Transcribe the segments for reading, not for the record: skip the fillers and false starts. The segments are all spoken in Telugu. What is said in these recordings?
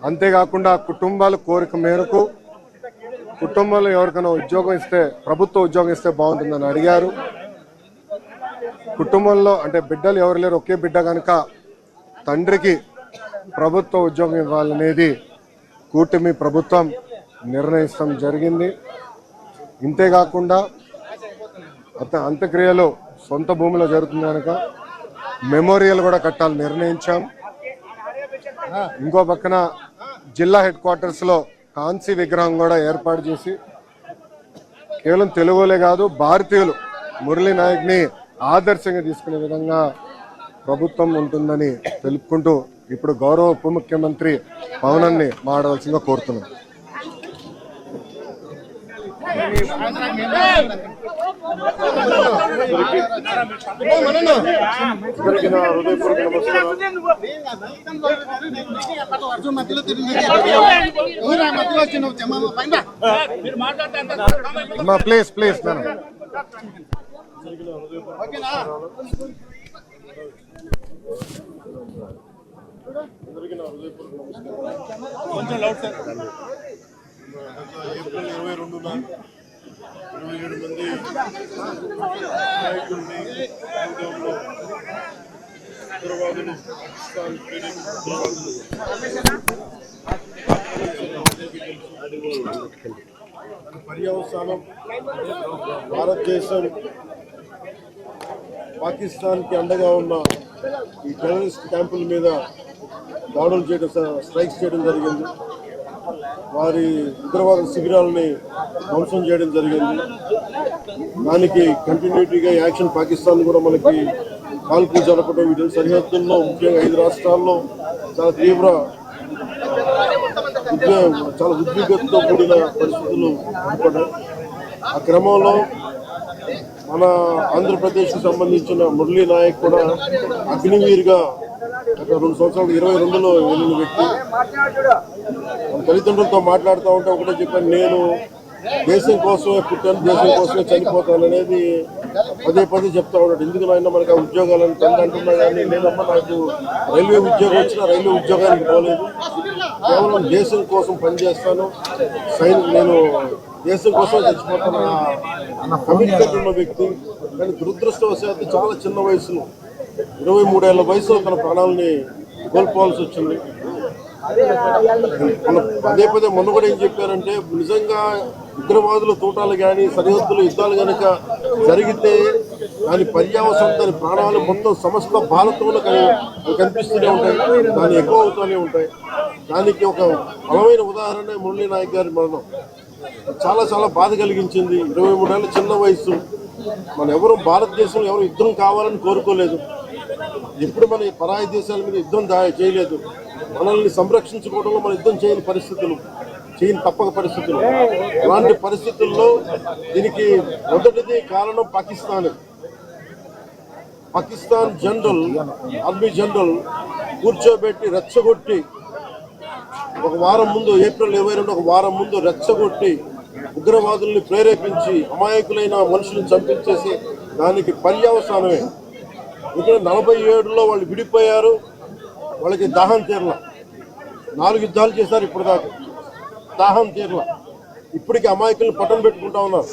అంతేకాకుండా కుటుంబాల కోరిక మేరకు కుటుంబంలో ఎవరికైనా ఉద్యోగం ఇస్తే, ప్రభుత్వ ఉద్యోగం ఇస్తే బాగుంటుందని అడిగారు. కుటుంబంలో అంటే బిడ్డలు ఎవరు లేరు, ఒకే బిడ్డ కనుక తండ్రికి ప్రభుత్వ ఉద్యోగం ఇవ్వాలనేది కూటమి ప్రభుత్వం నిర్ణయించడం జరిగింది. ఇంతేకాకుండా అంత్యక్రియలు సొంత భూమిలో జరుగుతుంది కనుక మెమోరియల్ కూడా కట్టాలని నిర్ణయించాం. ఇంకో పక్కన జిల్లా హెడ్ క్వార్టర్స్లో కాంసీ విగ్రహం కూడా ఏర్పాటు చేసి కేవలం తెలుగులే కాదు భారతీయులు మురళీ నాయక్ని ఆదర్శంగా తీసుకునే విధంగా ప్రభుత్వం ఉంటుందని తెలుపుకుంటూ ఇప్పుడు గౌరవ ఉప ముఖ్యమంత్రి పవనాన్ని మాట్లాడాల్సిందిగా కోరుతున్నాం. ప్లీజ్ ప్లీజ్ ఏప్రిల్ 22న 27 మంది నాయకుల్ని ఉగ్రవాదులు పర్యవసానం భారతదేశం పాకిస్తాన్కి అండగా ఉన్న ఈ టెర్రరిస్ట్ క్యాంపుల మీద దాడులు చేయడం, స్ట్రైక్స్ చేయడం జరిగింది. వారి ఉగ్రవాద శిబిరాలని ధ్వంసం చేయడం జరిగింది. దానికి కంటిన్యూటీగా యాక్షన్ పాకిస్తాన్ కూడా మనకి కాల్పులు జరపడం, వీటి సరిహద్దుల్లో ముఖ్యంగా 5 రాష్ట్రాల్లో చాలా తీవ్ర చాలా ఉద్విగ్నతతో కూడిన పరిస్థితులు ఏర్పడ్డాయి. ఆ క్రమంలో మన ఆంధ్రప్రదేశ్కి సంబంధించిన మురళీ నాయక్ కూడా అగ్నివీర్గా గత 2 సంవత్సరాలు 22లో వెళ్ళిన వ్యక్తి. మన తల్లిదండ్రులతో మాట్లాడుతూ ఉంటే ఒకటే చెప్పాను, నేను దేశం కోసమే పుట్టాను, దేశం కోసమే చనిపోతాను అనేది పదే పదే చెప్తా ఉన్నాడు. ఎందుకు నాయన మనకు ఆ ఉద్యోగాలను తండ్రి అంటున్నా కానీ నేనమ్మా నాకు రైల్వే ఉద్యోగం వచ్చినా రైల్వే ఉద్యోగానికి పోలేదు, కేవలం దేశం కోసం పనిచేస్తాను, నేను దేశం కోసం చచ్చిపోతాను అన్న కమిట్మెంట్ ఉన్న వ్యక్తి. కానీ దురదృష్టవశాత్తు చాలా చిన్న వయసులో 23 ఏళ్ల వయసులో తన ప్రాణాలని కోల్పోవాల్సి వచ్చింది. పదే పదే మొన్న కూడా ఏం చెప్పారంటే, నిజంగా ఉగ్రవాదుల తూటాలు కానీ సరిహద్దుల యుద్ధాలు కనుక జరిగితే దాని పర్యావసనం, దాని ప్రాణాలు మొత్తం సమస్త భారతంలో కనిపిస్తూనే ఉంటాయి, దాన్ని ఎక్కువ అవుతూనే ఉంటాయి. దానికి ఒక బలమైన ఉదాహరణ మురళీ నాయక్ గారి మరణం. చాలా చాలా బాధ కలిగించింది. 23 ఏళ్ళ చిన్న వయసు. మన ఎవరు భారతదేశంలో ఎవరు యుద్ధం కావాలని కోరుకోలేదు, ఎప్పుడు మన పరాయి దేశాల మీద యుద్ధం చేయలేదు. మనల్ని సంరక్షించుకోవడంలో మన యుద్ధం చేయని పరిస్థితులు, తప్పక పరిస్థితులు. అలాంటి పరిస్థితుల్లో దీనికి మొదటిది కారణం పాకిస్తాన్ జనరల్, ఆర్మీ జనరల్ కూర్చోబెట్టి రెచ్చగొట్టి ఒక వారం ముందు, ఏప్రిల్ 22 ఒక వారం ముందు రెచ్చగొట్టి ఉగ్రవాదుల్ని ప్రేరేపించి అమాయకులైన మనుషులను చంపించేసి దానికి పర్యవసానమే. ఇక్కడ 47లో వాళ్ళు విడిపోయారు, వాళ్ళకి దాహం తీరల. 4 యుద్ధాలు చేశారు ఇప్పటిదాకా, దాహం తీరల. ఇప్పటికీ అమాయకులను పట్టం పెట్టుకుంటా ఉన్నారు.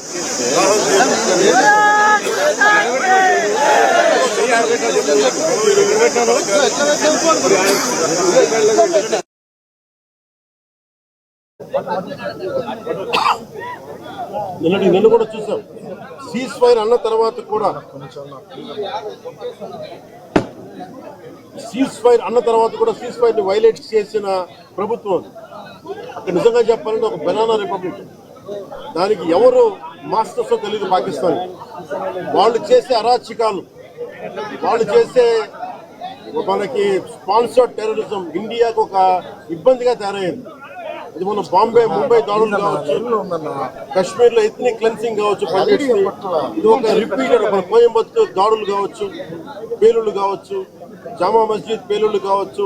నిన్న కూడా చూసాం. సీజ్ ఫైర్ అన్న తర్వాత కూడా సీజ్ ఫైర్ ని వైలేట్ చేసిన ప్రభుత్వం అక్కడ. నిజంగా చెప్పాలంటే ఒక బనానా రిపబ్లిక్. దానికి ఎవరు మాస్టర్స్ తెలియదు పాకిస్తాన్. వాళ్ళు చేసే అరాచకాలు, వాళ్ళు చేసే మనకి స్పాన్సర్డ్ టెర్రరిజం ఇండియాకు ఒక ఇబ్బందిగా తయారైంది. ఇది మన ముంబై దాడులు కావచ్చు, కశ్మీర్లో ఎథ్నిక్ క్లెన్సింగ్ కావచ్చు, ఇది ఒక రిపీటెడ్. మన కోయంబత్తూర్ దాడులు కావచ్చు, పేలుళ్లు కావచ్చు, జామా మస్జిద్ పేలుళ్లు కావచ్చు,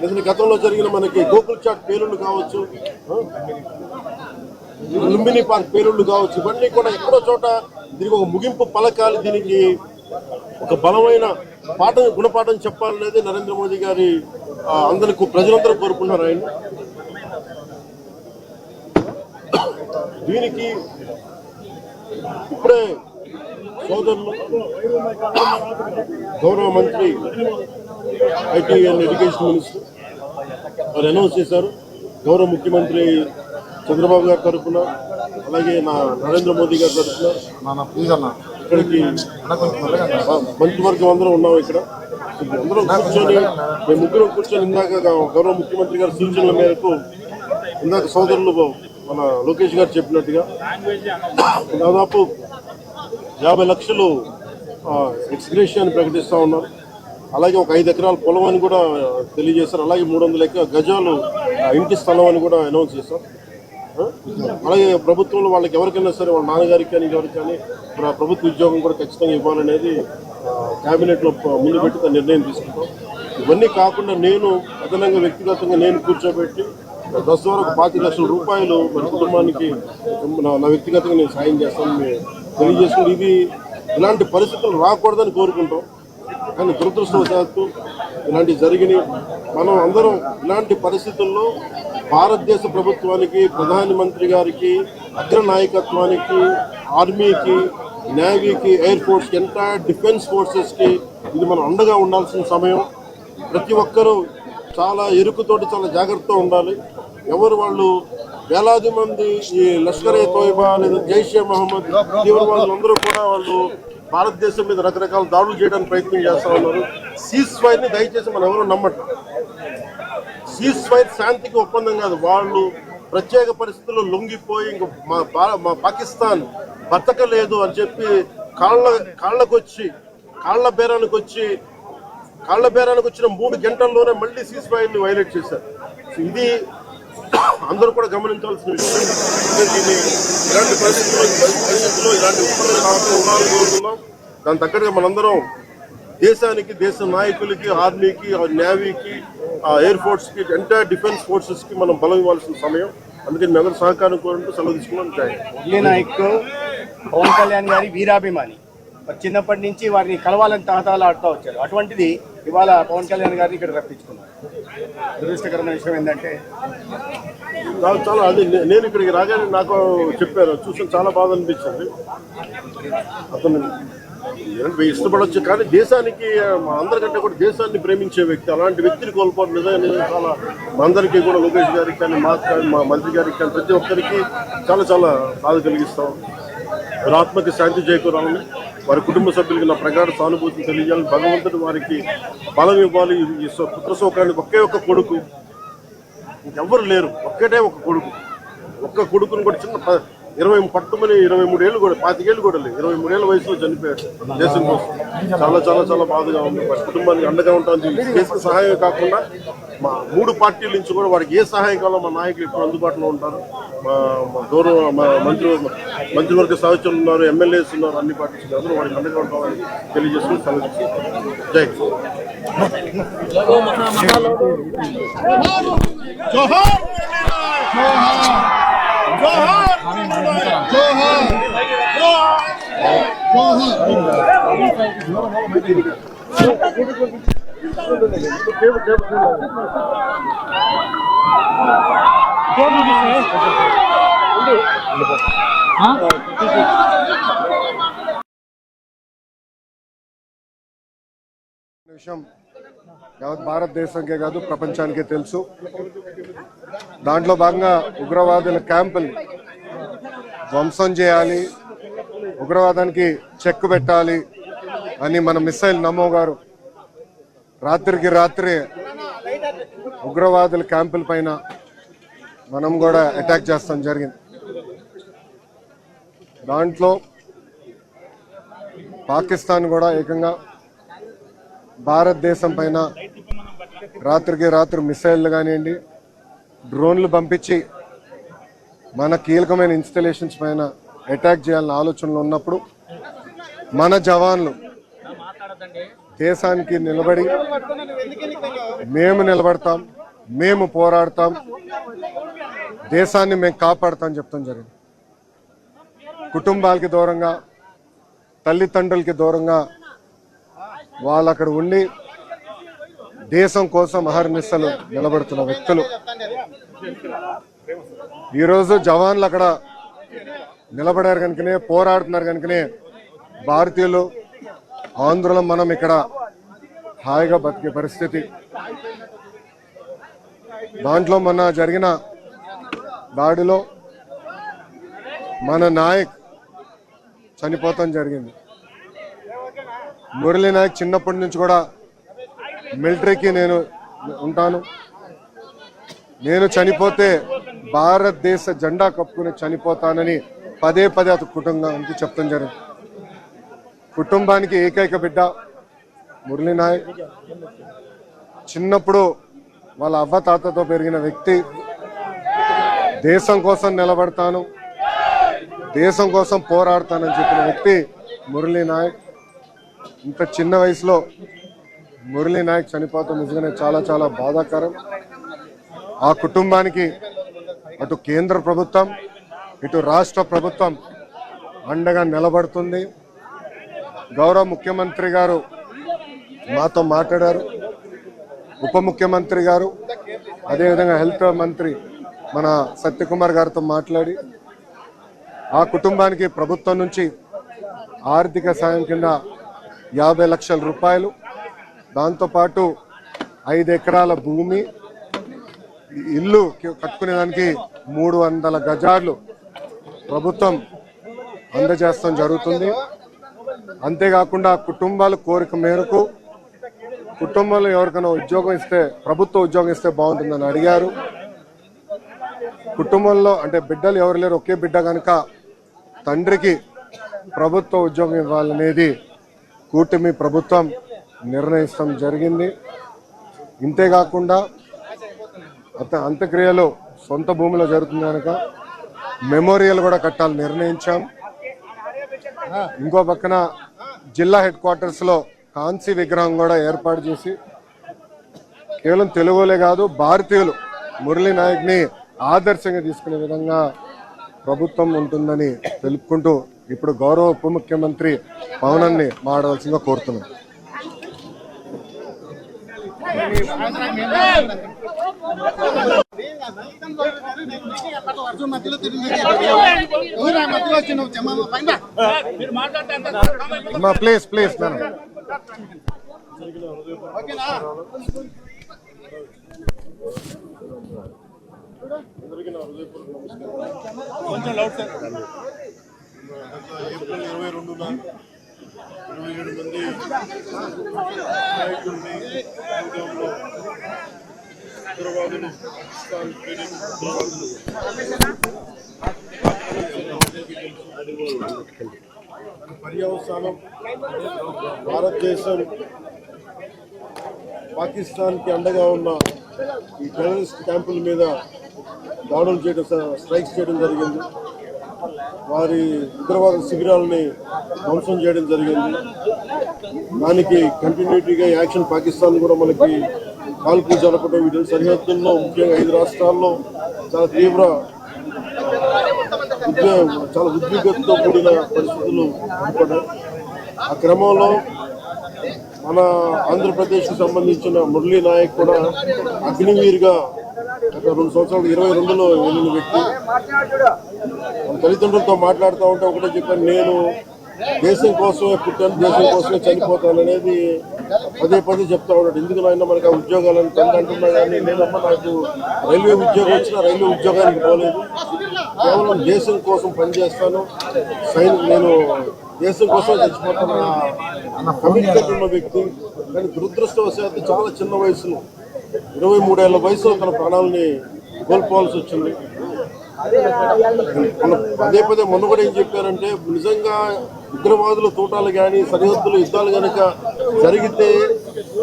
లేదా గతంలో జరిగిన మనకి గోకుల్ చాట్ పేలుళ్లు కావచ్చు, లుంబిని పార్క్ పేలుళ్లు కావచ్చు, ఇవన్నీ కూడా ఎక్కడో చోట దీనికి ఒక ముగింపు పలకాలి, దీనికి ఒక బలమైన గుణపాఠం చెప్పాలనేది నరేంద్ర మోదీ గారి అందరికి ప్రజలందరూ కోరుకుంటున్నారు ఆయన. దీనికి ఇప్పుడే సోదరులు గౌరవ మంత్రి ఐటీ అండ్ ఎడ్యుకేషన్ మినిస్టర్ వారు అనౌన్స్ చేశారు. గౌరవ ముఖ్యమంత్రి చంద్రబాబు గారి తరఫున, అలాగే నరేంద్ర మోదీ గారి తరఫున ఇక్కడికి మంత్రివర్గం అందరం ఉన్నాం. ఇక్కడ అందరం కూర్చొని మేము ముగ్గురం కూర్చొని ఇందాక గౌరవ ముఖ్యమంత్రి గారి సూచనల మేరకు ఇందాక సోదరులు మన లోకేష్ గారు చెప్పినట్టుగా దాదాపు 50 లక్షలు ఎక్స్గ్రేషియాన్ని ప్రకటిస్తూ ఉన్నారు. అలాగే ఒక 5 ఎకరాల పొలం అని కూడా తెలియజేశారు. అలాగే 300 గజాలు ఇంటి స్థలం అని కూడా అనౌన్స్ చేశారు. అలాగే ప్రభుత్వంలో వాళ్ళకి ఎవరికైనా సరే వాళ్ళ నాన్నగారికి కానీ ఎవరికి కానీ ప్రభుత్వ ఉద్యోగం కూడా ఖచ్చితంగా ఇవ్వాలనేది క్యాబినెట్లో ముందు పెట్టి నిర్ణయం తీసుకుంటాం. ఇవన్నీ కాకుండా నేను అదనంగా వ్యక్తిగతంగా నేను కూర్చోబెట్టి బస్ ద్వారా 25 లక్షల రూపాయలు మన కుటుంబానికి నా వ్యక్తిగతంగా నేను సాయం చేస్తానని తెలియజేసుకుని ఇది ఇలాంటి పరిస్థితులు రాకూడదని కోరుకుంటాం. కానీ దురదృష్టవశాత్తు ఇలాంటివి జరిగినాయి. మనం అందరం ఇలాంటి పరిస్థితుల్లో భారతదేశ ప్రభుత్వానికి, ప్రధానమంత్రి గారికి, అగ్ర నాయకత్వానికి, ఆర్మీకి, నేవీకి, ఎయిర్ ఫోర్స్కి, ఎంటైర్ డిఫెన్స్ ఫోర్సెస్కి ఇది మనం అండగా ఉండాల్సిన సమయం. ప్రతి ఒక్కరూ చాలా ఎరుకుతోటి చాలా జాగ్రత్తగా ఉండాలి. ఎవరు వాళ్ళు వేలాది మంది ఈ లష్కర్-ఏ తోయిబా లేదా జైషే మహమ్మద్ తీవ్రవాదులందరూ కూడా వాళ్ళు భారతదేశం మీద రకరకాల దాడులు చేయడానికి ప్రయత్నం చేస్తూ ఉన్నారు. సీజ్ ఫైర్ని దయచేసి మనం ఎవరు నమ్మటం. సీజ్ ఫైర్ శాంతికి ఒప్పందం కాదు. వాళ్ళు ప్రత్యేక పరిస్థితుల్లో లొంగిపోయి ఇంక మా పాకిస్తాన్ బతకలేదు అని చెప్పి కాళ్ళ బేరానికి వచ్చిన 3 గంటల్లోనే మళ్ళీ సీజ్ ఫైర్ని వైలేట్ చేశారు. ఇది అందరూ కూడా గమనించాల్సిన విషయం. ఇలాంటి పరిస్థితుల్లో ఇలాంటి ఒప్పందాలు ఉండాలని కోరుతున్నాం. దాని తగ్గట్టుగా మనందరం దేశానికి, దేశ నాయకులకి, ఆర్మీకి, నేవీకి, ఎయిర్ ఫోర్స్కి, ఎంటైర్ డిఫెన్స్ ఫోర్సెస్కి మనం బలం ఇవ్వాల్సిన సమయం. అందుకని మీ అందరూ సహకారం కోరుకుంటూ సెలవు తీసుకున్నాం. మురళీ నాయక్ పవన్ కళ్యాణ్ గారి వీరాభిమాని. చిన్నప్పటి నుంచి వారిని కలవాలని తహతహలాడుతూ వచ్చారు. అటువంటిది ఇవాళ పవన్ కళ్యాణ్ గారిని ఇక్కడ రప్పించుకున్నారు. దురదృష్టకరమైన విషయం ఏంటంటే చాలా అది నేను ఇక్కడికి రాగానే నాకు చెప్పారు, చూసి చాలా బాధ అనిపించింది. అతను ఇష్టపడవచ్చు కానీ దేశానికి అందరికంటే కూడా దేశాన్ని ప్రేమించే వ్యక్తి. అలాంటి వ్యక్తిని కోల్పోవడం నిజంగా చాలా మా అందరికీ కూడా, లోకేష్ గారికి కానీ మాకు కానీ మా మంత్రి గారికి కానీ ప్రతి ఒక్కరికి చాలా చాలా బాధ కలిగిస్తాం. వారి ఆత్మకి శాంతి చేకూరాలని, వారి కుటుంబ సభ్యులకి నా ప్రగాఢ సానుభూతిని తెలియజేయాలని, భగవంతుడు వారికి బలం ఇవ్వాలి. ఈ పుత్ర శోకానికి ఒకే ఒక్క కొడుకు, ఇంకెవ్వరు లేరు, ఒక్కటే ఒక కొడుకు. ఒక్క కొడుకుని కూడా చిన్న 23 ఏళ్ళు కూడా 25 ఏళ్ళు కూడా లేదు, 23 ఏళ్ళ వయసులో చనిపోయాడు దేశం కోసం. చాలా చాలా చాలా బాధగా ఉంది. వారి కుటుంబానికి అండగా ఉంటాను. దేశ సహాయం కాకుండా మా 3 పార్టీల నుంచి కూడా వారికి ఏ సహాయం కావాలో మా నాయకులు ఇప్పుడు అందుబాటులో ఉంటారు. మా గౌరవ మంత్రివర్గ సహచరులు ఉన్నారు, ఎమ్మెల్యేస్ ఉన్నారు, అన్ని పార్టీస్ అందరూ వారికి అండగా ఉంటామని తెలియజేసుకుని సెలవు. జై విషయం యావత్ భారతదేశంకే కాదు ప్రపంచానికే తెలుసు. దాంట్లో భాగంగా ఉగ్రవాదుల క్యాంపుల్ని ధ్వంసం చేయాలి, ఉగ్రవాదానికి చెక్ పెట్టాలి అని మన మిసైల్ నమో గారు రాత్రికి రాత్రి ఉగ్రవాదుల క్యాంపుల పైన మనం కూడా అటాక్ చేస్తాం జరిగింది. దాంట్లో పాకిస్తాన్ కూడా ఏకంగా భారతదేశం పైన రాత్రికి రాత్రి మిసైళ్ళు కానివ్వండి, డ్రోన్లు పంపించి మన కీలకమైన ఇన్స్టలేషన్స్ పైన అటాక్ చేయాలన్న ఆలోచనలు ఉన్నప్పుడు మన జవాన్లు దేశానికి నిలబడి మేము నిలబడతాం, మేము పోరాడతాం, దేశాన్ని మేము కాపాడుతాం చెప్తాం జరిగింది. కుటుంబాలకి దూరంగా, తల్లిదండ్రులకి దూరంగా వాళ్ళు అక్కడ ఉండి దేశం కోసం అహర్నిశలు నిలబడుతున్న వ్యక్తులు. ఈరోజు జవాన్లు అక్కడ నిలబడారు కనుకనే, పోరాడుతున్నారు కనుకనే భారతీయులు ఆంధ్రులం మనం ఇక్కడ హాయిగా బతికే పరిస్థితి. దాంట్లో మొన్న జరిగిన దాడిలో మన నాయక్ చనిపోతాం జరిగింది. మురళీ నాయక్ చిన్నప్పటి నుంచి కూడా మిలిటరీకి నేను ఉంటాను, నేను చనిపోతే భారతదేశ జెండా కప్పుకుని చనిపోతానని పదే పదే అతని కుటుంబానికి చెప్తాం జరిగింది. కుటుంబానికి ఏకైక బిడ్డ మురళీ నాయక్. చిన్నప్పుడు వాళ్ళ అవ్వ తాతతో పెరిగిన వ్యక్తి. దేశం కోసం నిలబడతాను, దేశం కోసం పోరాడతానని చెప్పిన వ్యక్తి మురళీ నాయక్. ఇంత చిన్న వయసులో మురళీ నాయక్ చనిపోతాం నిజంగానే చాలా చాలా బాధాకరం. ఆ కుటుంబానికి అటు కేంద్ర ప్రభుత్వం ఇటు రాష్ట్ర ప్రభుత్వం అండగా నిలబడుతుంది. గౌరవ ముఖ్యమంత్రి గారు మాతో మాట్లాడారు, ఉప ముఖ్యమంత్రి గారు, అదేవిధంగా హెల్త్ మంత్రి మన సత్యకుమార్ గారితో మాట్లాడి ఆ కుటుంబానికి ప్రభుత్వం నుంచి ఆర్థిక సాయం కింద 50 లక్షల రూపాయలు, దాంతోపాటు 5 ఎకరాల భూమి, ఇల్లు కట్టుకునేదానికి 300 గజాలు ప్రభుత్వం అందజేస్తాం జరుగుతుంది. అంతేకాకుండా కుటుంబాల కోరిక మేరకు కుటుంబంలో ఎవరికైనా ఉద్యోగం ఇస్తే, ప్రభుత్వ ఉద్యోగం ఇస్తే బాగుంటుందని అడిగారు. కుటుంబంలో అంటే బిడ్డలు ఎవరు లేరు, ఒకే బిడ్డ కనుక తండ్రికి ప్రభుత్వ ఉద్యోగం ఇవ్వాలనేది కూటమి ప్రభుత్వం నిర్ణయిస్తాం జరిగింది. ఇంతేకాకుండా అంత్యక్రియలు సొంత భూమిలో జరుగుతుంది కనుక మెమోరియల్ కూడా కట్టాలని నిర్ణయించాం. ఇంకో పక్కన జిల్లా హెడ్ క్వార్టర్స్ లో కాంస్య విగ్రహం కూడా ఏర్పాటు చేసి కేవలం తెలుగులే కాదు భారతీయులు మురళీ నాయక్ ని ఆదర్శంగా తీసుకునే విధంగా ప్రభుత్వం ఉంటుందని తెలుపుకుంటూ ఇప్పుడు గౌరవ ఉప ముఖ్యమంత్రి పవనాన్ని మాట్లాడాల్సిందిగా కోరుతున్నాం. ప్లీజ్ ప్లీజ్ అందరికీ నా హృదయపూర్వక నమస్కారం. ఏప్రిల్ 22న 27 మంది నాయకుల్ని ఉద్యమంలో ఉగ్రవాదులు పర్యవసానం భారతదేశం పాకిస్తాన్కి అండగా ఉన్న ఈ టెర్రరిస్ట్ క్యాంపుల మీద దాడులు చేయడం, స్ట్రైక్స్ చేయడం జరిగింది. వారి ఉగ్రవాద శిబిరాలని ధ్వంసం చేయడం జరిగింది. దానికి కంటిన్యూటీగా యాక్షన్ పాకిస్తాన్ కూడా మనకి కాల్పులు జరపడం, వీటి సరిహద్దుల్లో ముఖ్యంగా 5 రాష్ట్రాల్లో చాలా తీవ్ర చాలా ఉద్విగ్నతతో కూడిన పరిస్థితులు ఏర్పడ్డాయి. ఆ క్రమంలో మన ఆంధ్రప్రదేశ్కి సంబంధించిన మురళీ నాయక్ కూడా అగ్నివీర్గా గత 2 సంవత్సరాలు 22లో వెళ్ళిన వ్యక్తి. మన తల్లిదండ్రులతో మాట్లాడుతూ ఉంటే ఒకటే చెప్పాను, నేను దేశం కోసమే పుట్టాను, దేశం కోసమే చనిపోతాను అనేది పదే పదే చెప్తా ఉన్నాడు. ఎందుకు నాయన మనకు ఆ ఉద్యోగాలను అంటున్నా కానీ నేనమ్మా నాకు రైల్వే ఉద్యోగం వచ్చినా రైల్వే ఉద్యోగానికి పోలేదు, కేవలం దేశం కోసం పనిచేస్తాను, నేను దేశం కోసం చచ్చిపోతాను అన్న కమిట్మెంట్ ఉన్న వ్యక్తి. కానీ దురదృష్టవశాత్తు చాలా చిన్న వయసులో 23 ఏళ్ల వయసులో తన ప్రాణాలని కోల్పోవాల్సి వచ్చింది. పదే పదే మొన్న కూడా ఏం చెప్పారంటే, నిజంగా ఉగ్రవాదుల తూటాలు కానీ సరిహద్దుల యుద్ధాలు కనుక జరిగితే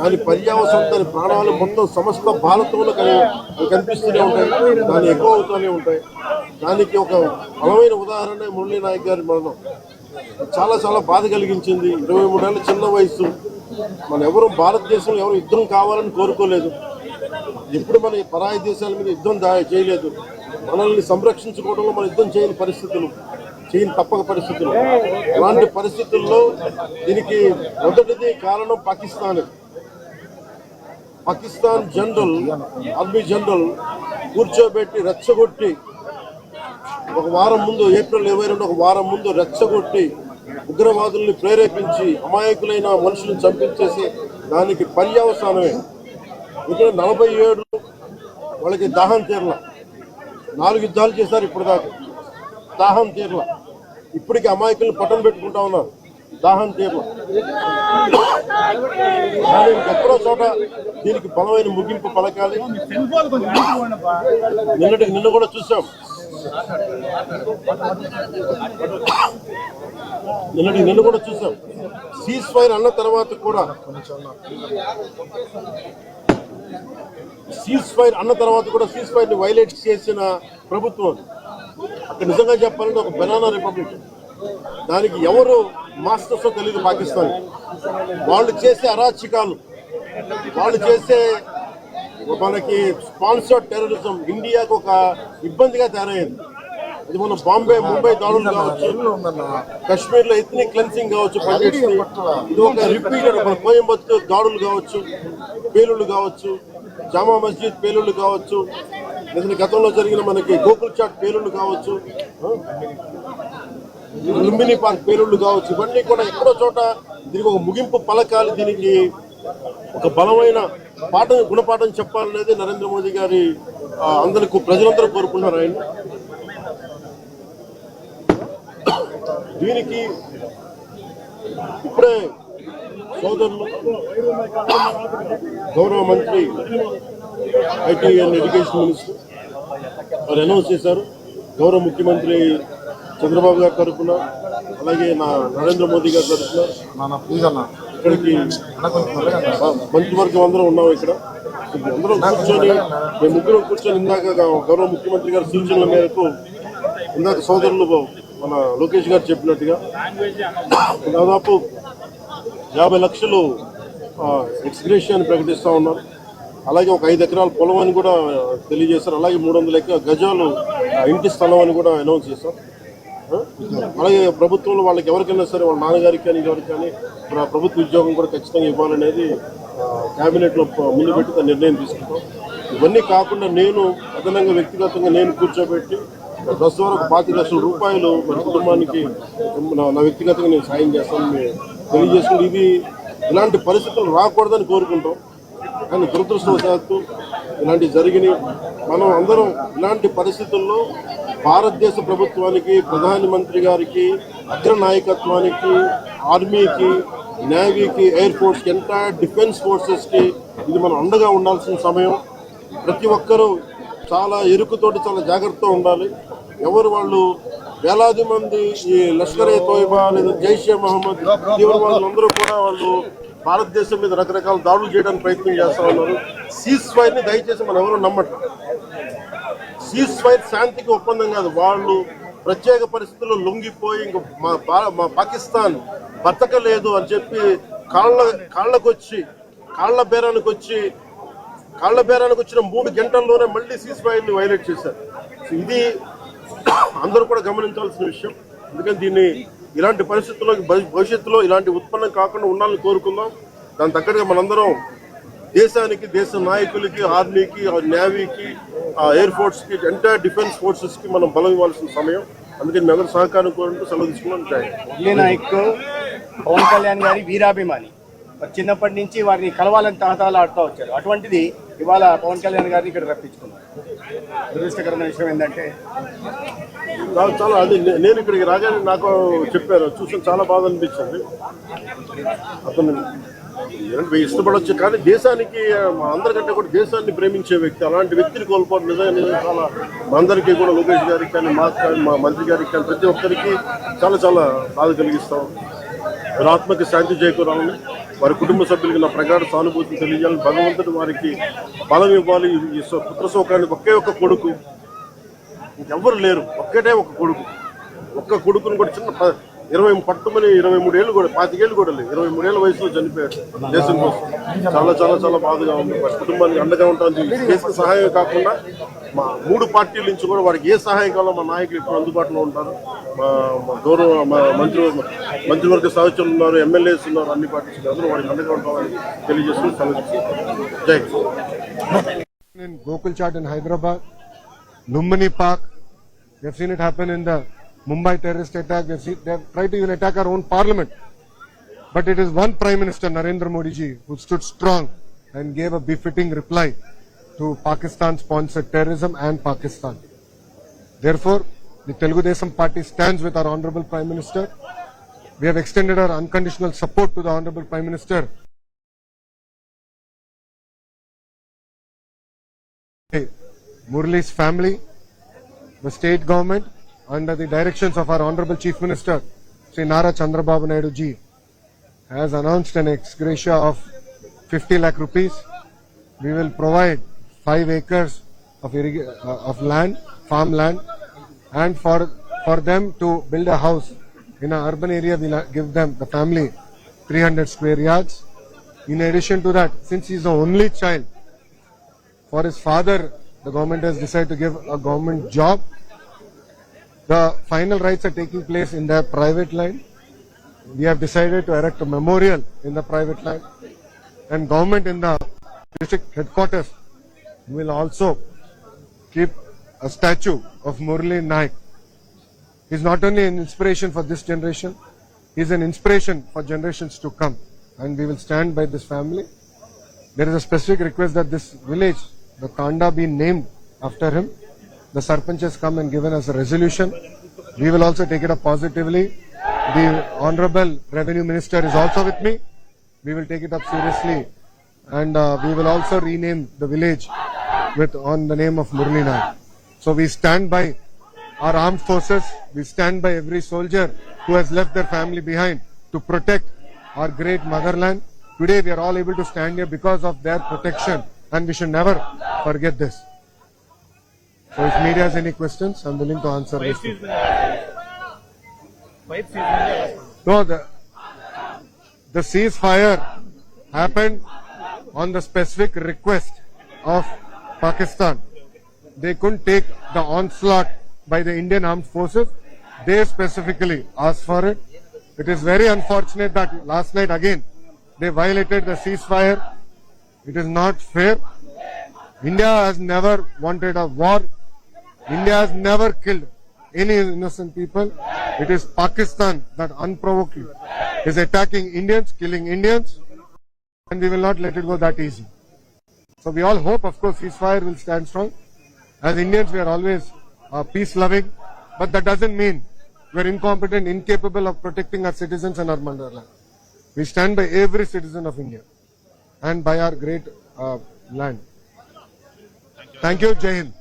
దాని పర్యావసనం, దాని ప్రాణాలు మొత్తం సమస్త భారతంలో కనిపిస్తూనే ఉంటాయి, దాన్ని ఎక్కువ అవుతూనే ఉంటాయి. దానికి ఒక బలమైన ఉదాహరణ మురళీ నాయక్ గారి మరణం. చాలా చాలా బాధ కలిగించింది. 23 ఏళ్ళ చిన్న వయసు. మన ఎవరు భారతదేశంలో ఎవరు యుద్ధం కావాలని కోరుకోలేదు, ఎప్పుడు మన పరాయి దేశాల మీద యుద్ధం చేయలేదు. మనల్ని సంరక్షించుకోవడంలో మన యుద్ధం చేయని తప్పక పరిస్థితులు. అలాంటి పరిస్థితుల్లో దీనికి మొదటిది కారణం Pakistan. Pakistan general, army general కూర్చోబెట్టి రెచ్చగొట్టి ఒక వారం ముందు, ఏప్రిల్ 22 ఒక వారం ముందు రెచ్చగొట్టి ఉగ్రవాదుల్ని ప్రేరేపించి అమాయకులైన మనుషులను చంపించేసి దానికి పర్యవసానమే. ఇక్కడ 47 వాళ్ళకి దాహం తీరల, 4 యుద్ధాలు చేశారు ఇప్పుడు దాకా, దాహం తీరల. ఇప్పటికీ అమాయకులను పట్టం పెట్టుకుంటా ఉన్నారు, దాహం తీరల. కానీ ఎక్కడో చోట దీనికి బలమైన ముగింపు పలకాలి. నిన్న కూడా చూసాం, నిన్న కూడా చూసాం. సీజ్ ఫైర్ అన్న తర్వాత కూడా సీజ్ ఫైర్ ని వైలేట్ చేసిన ప్రభుత్వం అక్కడ. నిజంగా చెప్పాలంటే ఒక బనానా రిపబ్లిక్. దానికి ఎవరు మాస్టర్స్ తెలియదు పాకిస్తాన్. వాళ్ళు చేసే అరాచకాలు, వాళ్ళు చేసే మనకి స్పాన్సర్డ్ టెర్రరిజం ఇండియాకు ఒక ఇబ్బందిగా తయారైంది. ఇది మన బాంబే, ముంబై దాడులు కావచ్చు, కశ్మీర్ లో ఎథ్నిక్ క్లెన్సింగ్ కావచ్చు, ఇది ఒక రిపీటెడ్ మన కోయంబత్తూర్ దాడులు కావచ్చు, పేలుళ్లు కావచ్చు, జామా మస్జిద్ పేలుళ్లు కావచ్చు, లేదా గతంలో జరిగిన మనకి గోకుల్ చాట్ పేలుళ్లు కావచ్చు, లుంబిని పార్క్ పేలుళ్లు కావచ్చు. ఇవన్నీ కూడా ఎక్కడో చోట దీనికి ఒక ముగింపు పలకాలి, దీనికి ఒక బలమైన గుణపాఠం చెప్పాలనేది నరేంద్ర మోదీ గారి అందరికీ ప్రజలందరూ కోరుకున్నారు. ఆయన దీనికి ఇప్పుడే సోదరులు గౌరవ మంత్రి ఐటీ అండ్ ఎడ్యుకేషన్ మినిస్టర్ వారు అనౌన్స్ చేశారు. గౌరవ ముఖ్యమంత్రి చంద్రబాబు గారి తరఫున, అలాగే నరేంద్ర మోదీ గారి తరఫున ఇక్కడికి మంత్రివర్గం అందరం ఉన్నాం. ఇక్కడ అందరం కూర్చొని, మేము ముగ్గురం కూర్చొని ఇందాక గౌరవ ముఖ్యమంత్రి గారి సూచనల మేరకు, ఇందాక సోదరులు మన లోకేష్ గారు చెప్పినట్టుగా దాదాపు 50 లక్షలు ఎక్స్గ్రేషియా ప్రకటిస్తూ ఉన్నారు. అలాగే ఒక 5 ఎకరాల పొలం అని కూడా తెలియజేశారు. అలాగే 300 గజాలు ఇంటి స్థలం అని కూడా అనౌన్స్ చేశాం. అలాగే ప్రభుత్వంలో వాళ్ళకి ఎవరికైనా సరే, వాళ్ళ నాన్నగారికి కానీ ఎవరికి కానీ ప్రభుత్వ ఉద్యోగం కూడా ఖచ్చితంగా ఇవ్వాలనేది క్యాబినెట్లో ముందు పెట్టి నిర్ణయం తీసుకుంటాం. ఇవన్నీ కాకుండా నేను అదనంగా వ్యక్తిగతంగా నేను కూర్చోబెట్టి ప్రస్తుతం వరకు 25 లక్షల రూపాయలు మన కుటుంబానికి నా వ్యక్తిగతంగా నేను సాయం చేస్తానని తెలియజేసుకుని, ఇది ఇలాంటి పరిస్థితులు రాకూడదని కోరుకుంటాం. కానీ దురదృష్టవశాత్తు ఇలాంటివి జరిగినాయి. మనం అందరం ఇలాంటి పరిస్థితుల్లో భారతదేశ ప్రభుత్వానికి, ప్రధానమంత్రి గారికి, అగ్ర నాయకత్వానికి, ఆర్మీకి, నేవీకి, ఎయిర్ ఫోర్స్కి, ఎంటైర్ డిఫెన్స్ ఫోర్సెస్కి ఇది మనం అండగా ఉండాల్సిన సమయం. ప్రతి ఒక్కరూ చాలా ఎరుకుతోటి చాలా జాగ్రత్తగా ఉండాలి. ఎవరు వాళ్ళు వేలాది మంది ఈ లష్కర్ ఏ తోయిబా లేదా జైషే మహమ్మద్ తీవ్రవాదులందరూ కూడా వాళ్ళు భారతదేశం మీద రకరకాల దాడులు చేయడానికి ప్రయత్నం చేస్తూ ఉన్నారు. సీజ్ ఫైర్ ని దయచేసి మనం ఎవరు నమ్మట్లేదు. సీజ్ ఫైర్ శాంతికి ఒప్పందం కాదు. వాళ్ళు ప్రత్యేక పరిస్థితుల్లో లొంగిపోయి ఇంక మా పాకిస్తాన్ బతకలేదు అని చెప్పి కాళ్ల బేరానికి వచ్చిన 3 గంటల్లోనే మళ్ళీ సీజ్ ఫైర్ ని వైలేట్ చేశారు. ఇది అందరూ కూడా గమనించాల్సిన విషయం. అందుకని ఇలాంటి పరిస్థితుల్లో భవిష్యత్తులో ఇలాంటి ఉత్పన్నం కాకుండా ఉండాలని కోరుకుందాం. దాని తగ్గట్టుగా మనందరం దేశానికి, దేశ నాయకులకి, ఆర్మీకి, నేవీకి, ఎయిర్ ఫోర్స్కి, ఎంటైర్ డిఫెన్స్ ఫోర్సెస్కి మనం బలం ఇవ్వాల్సిన సమయం. అందుకని మీ అందరూ సహకారం కోరుకుంటూ సెలవు తీసుకున్నాం. మురళీ నాయక్ పవన్ కళ్యాణ్ గారి వీరాభిమాని. చిన్నప్పటి నుంచి వారిని కలవాలని తహతహలాడుతూ వచ్చారు. అటువంటిది ఇవాళ పవన్ కళ్యాణ్ గారిని ఇక్కడ రప్పించుకున్నారు. దురదృష్టకరమైన విషయం ఏంటంటే చాలా అది నేను ఇక్కడికి రాగానే నాకు చెప్పారు, చూసి చాలా బాధ అనిపించింది. అతను ఇష్టపడవచ్చు, కానీ దేశానికి అందరికంటే కూడా దేశాన్ని ప్రేమించే వ్యక్తి, అలాంటి వ్యక్తిని కోల్పోవడం నిజంగా చాలా మా అందరికీ కూడా, లోకేష్ గారికి కానీ, మాకు కానీ, మా మంత్రి గారికి కానీ, ప్రతి ఒక్కరికి చాలా చాలా బాధ కలిగిస్తాం. వారి ఆత్మకి శాంతి చేకూరాలని, వారి కుటుంబ సభ్యులకి నా ప్రగాఢ సానుభూతిని తెలియజేయాలని, భగవంతుడు వారికి బలం ఇవ్వాలి. ఈ పుత్ర శోకానికి ఒకే ఒక్క కొడుకు, ఇంకెవ్వరు లేరు, ఒక్కటే ఒక కొడుకు. ఒక్క కొడుకుని కూడా పట్టుమని 23 ఏళ్ళు కూడా 25 ఏళ్ళు కూడా లేదు, 23 ఏళ్ళ వయసులో చనిపోయాడు దేశం కోసం. చాలా చాలా చాలా బాధగా ఉంది. వారి కుటుంబానికి అండగా ఉంటుంది. చేసిన సహాయం కాకుండా మా 3 పార్టీల నుంచి కూడా వారికి ఏ సహాయం కావాలో మా నాయకులు ఇప్పుడు అందుబాటులో ఉంటారు. మా గౌరవ మా మంత్రివర్గ సహచరులు ఉన్నారు, ఎమ్మెల్యేస్ ఉన్నారు, అన్ని పార్టీస్ అందరూ వారికి అండగా ఉంటామని తెలియజేస్తూ సెలవు. జై Hind. In Gokul Chat in Hyderabad, Lumbini Park, we have seen it happen in the Mumbai terrorist attack. They have tried to even attack our own parliament. But it is one Prime Minister, Narendra Modi ji, who stood strong and gave a befitting reply to Pakistan-sponsored terrorism and Pakistan. Therefore, the Telugu Desam party stands with our Honorable Prime Minister. We have extended our unconditional support to the Honorable Prime Minister. Murali's family, the state government, under the directions of our Honorable Chief Minister, Sri Nara Chandrababu Naidu ji, has announced an ex gratia of 50 lakh rupees. We will provide 5 acres of land, farmland, and for them to build a house in an urban area, we'll give them, the family, 300 square yards. In addition to that, since he is the only child, for his father, the government has decided to give a government job. The final rites are taking place in their private land. We have decided to erect a memorial in the private land. And government in the district headquarters will also keep a statue of Murali Naik. He is not only an inspiration for this generation, he is an inspiration for generations to come. And we will stand by this family. There is a specific request that this village, the Tanda, be named after him. The Sarpanch has come and given us a resolution. We will also take it up positively. The Honorable Revenue Minister is also with me. We will take it up seriously. And we will also rename the village on the name of Murali Naik. So we stand by our armed forces. We stand by every soldier who has left their family behind to protect our great motherland. Today we are all able to stand here because of their protection. And we should never forget this. So if media has any questions, I'm willing to answer this. No, the ceasefire happened on the specific request of Pakistan. They couldn't take the onslaught by the Indian armed forces. They specifically asked for it. It is very unfortunate that last night again they violated the ceasefire. It is not fair. India has never wanted a war. India has never killed any innocent people. It is Pakistan that unprovoked is attacking Indians, killing Indians, and we will not let it go that easy. So we all hope, of course, ceasefire will stand strong. As Indians, we are always peace-loving, but that doesn't mean we are incompetent, incapable of protecting our citizens and our motherland. We stand by every citizen of India and by our great land. Thank you. Jai Hind.